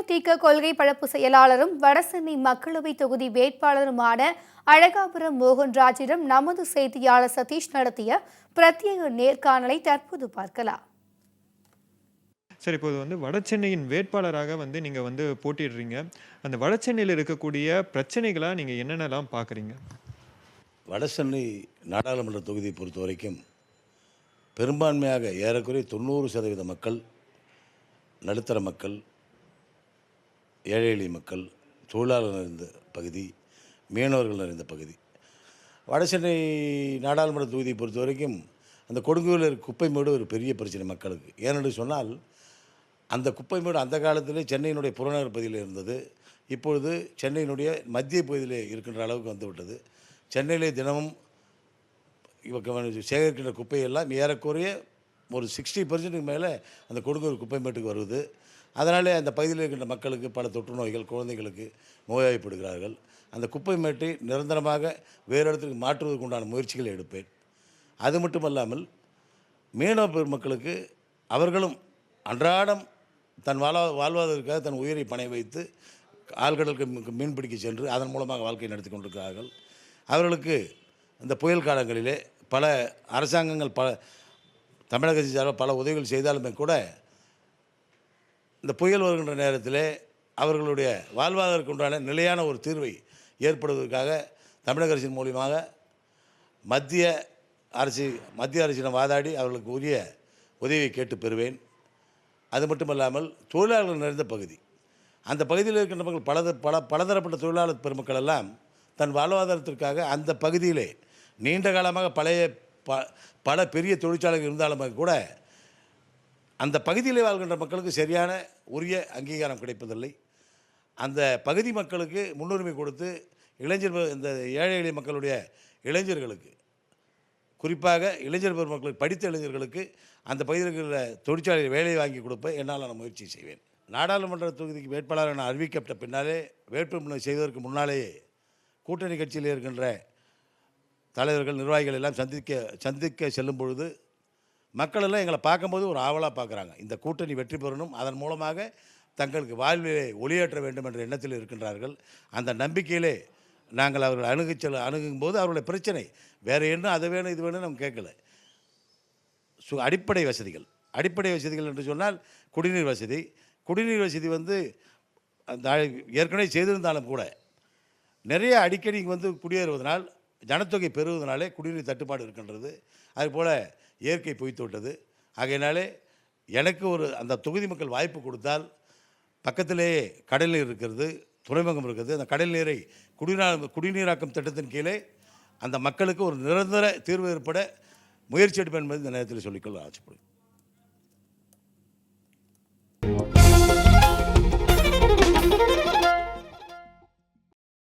தேமுதிக கொள்கை பரப்பு செயலாளரும் வடசென்னை மக்களவை தொகுதி வேட்பாளருமான அழகாபுரம் மோகன்ராஜிடம் நமது செய்தியாளர் சதீஷ் நடத்திய பிரத்யேக நேர்காணலை தற்போது பார்க்கலாம். சரி, இப்போது வடசென்னையின் வேட்பாளராக நீங்க போட்டிடுறீங்க. அந்த வடசென்னையில் இருக்கக்கூடிய பிரச்சனைகளா நீங்க என்னென்னலாம் பார்க்குறீங்க? வடசென்னை நாடாளுமன்ற தொகுதியை பொறுத்த வரைக்கும் பெரும்பான்மையாக ஏறக்குறைய 90% மக்கள் நடுத்தர மக்கள், ஏழை எளிய மக்கள், தொழிலாளர் நிறைந்த பகுதி, மீனவர்கள் நிறைந்த பகுதி. வடசென்னை நாடாளுமன்ற தொகுதியை பொறுத்த வரைக்கும் அந்த கொடுங்கோயில் குப்பை மேடு ஒரு பெரிய பிரச்சனை மக்களுக்கு. ஏனென்று சொன்னால் அந்த குப்பை மேடு அந்த காலத்திலே சென்னையினுடைய புறநகர் பகுதியில் இருந்தது. இப்பொழுது சென்னையினுடைய மத்திய பகுதியில் இருக்கின்ற அளவுக்கு வந்துவிட்டது. சென்னையிலே தினமும் சேகரிக்கின்ற குப்பையெல்லாம் ஏறக்குறைய ஒரு 60% மேலே அந்த கொடுங்கோல் குப்பை மேட்டுக்கு வருவது. அதனாலே அந்த பகுதியில் இருக்கின்ற மக்களுக்கு பல தொற்று நோய்கள், குழந்தைகளுக்கு நோய்வாய்ப்படுகிறார்கள். அந்த குப்பை மேட்டை நிரந்தரமாக வேறு இடத்துக்கு மாற்றுவதற்கு உண்டான முயற்சிகளை எடுப்பேன். அது மட்டுமல்லாமல் மீனவ பெருமக்களுக்கு அவர்களும் அன்றாடம் தன் வாழ்வதற்காக தன் உயிரை பணை வைத்து ஆழ்கடலுக்கு மீன்பிடிக்க சென்று அதன் மூலமாக வாழ்க்கை நடத்தி கொண்டிருக்கிறார்கள். அவர்களுக்கு இந்த புயல் காலங்களிலே பல அரசாங்கங்கள் தமிழக சார்பாக பல உதவிகள் செய்தாலுமே கூட இந்த புயல் வருகின்ற நேரத்தில் அவர்களுடைய வாழ்வாதாரத்திற்கு உண்டான நிலையான ஒரு தீர்வை ஏற்படுவதற்காக தமிழக அரசின் மூலியமாக மத்திய அரசிடம் வாதாடி அவர்களுக்கு உரிய உதவியை கேட்டு பெறுவேன். அது மட்டுமல்லாமல் தொழிலாளர்கள் நிறைந்த பகுதி, அந்த பகுதியில் இருக்கின்ற மக்கள் பலதரப்பட்ட தொழிலாளர் பெருமக்கள் எல்லாம் தன் வாழ்வாதாரத்திற்காக அந்த பகுதியிலே நீண்ட காலமாக பல பெரிய தொழிற்சாலைகள் இருந்தாலுமே கூட அந்த பகுதியில் வாழ்கின்ற மக்களுக்கு சரியான உரிய அங்கீகாரம் கிடைப்பதில்லை. அந்த பகுதி மக்களுக்கு முன்னுரிமை கொடுத்து இந்த ஏழை எளிய மக்களுடைய இளைஞர்களுக்கு, குறிப்பாக இளைஞர் பெருமக்களுக்கு, படித்த இளைஞர்களுக்கு அந்த பகுதியில் இருக்கிற தொழிற்சாலையில் வேலை வாங்கி கொடுப்ப என்னால் நான் முயற்சி செய்வேன். நாடாளுமன்ற தொகுதிக்கு வேட்பாளர் நான் அறிவிக்கப்பட்ட பின்னாலே, வேட்புமனு செய்வதற்கு முன்னாலேயே கூட்டணி கட்சியில் இருக்கின்ற தலைவர்கள், நிர்வாகிகள் எல்லாம் சந்திக்க செல்லும் பொழுது மக்கள் எல்லாம் எங்களை பார்க்கும்போது ஒரு ஆவலாக பார்க்குறாங்க. இந்த கூட்டணி வெற்றி பெறணும், அதன் மூலமாக தங்களுக்கு வாழ்விலே ஒளியேற்ற வேண்டும் என்ற எண்ணத்தில் இருக்கின்றார்கள். அந்த நம்பிக்கையிலே நாங்கள் அவர்கள் அணுகும்போது அவர்களுடைய பிரச்சனை வேறு என்ன, அது வேணும் இது வேணும் நம்ம கேட்கல. அடிப்படை வசதிகள் என்று சொன்னால் குடிநீர் வசதி அந்த ஏற்கனவே செய்திருந்தாலும் கூட நிறைய அடிக்கடி குடியேறுவதனால், ஜனத்தொகை பெறுவதனாலே குடிநீர் தட்டுப்பாடு இருக்கின்றது. அதுபோல் இயற்கை பொய்த்து விட்டது. ஆகையினாலே எனக்கு அந்த தொகுதி மக்கள் வாய்ப்பு கொடுத்தால், பக்கத்திலேயே கடல் நீர் இருக்கிறது, துறைமுகம் இருக்கிறது. அந்த கடல் நீரை குடிநீராக்கும் திட்டத்தின் கீழே அந்த மக்களுக்கு ஒரு நிரந்தர தீர்வு ஏற்பட முயற்சி எடுப்பேன் என்பது இந்த நேரத்தில் சொல்லிக்கொள்ள ஆசைப்படுகிறேன்.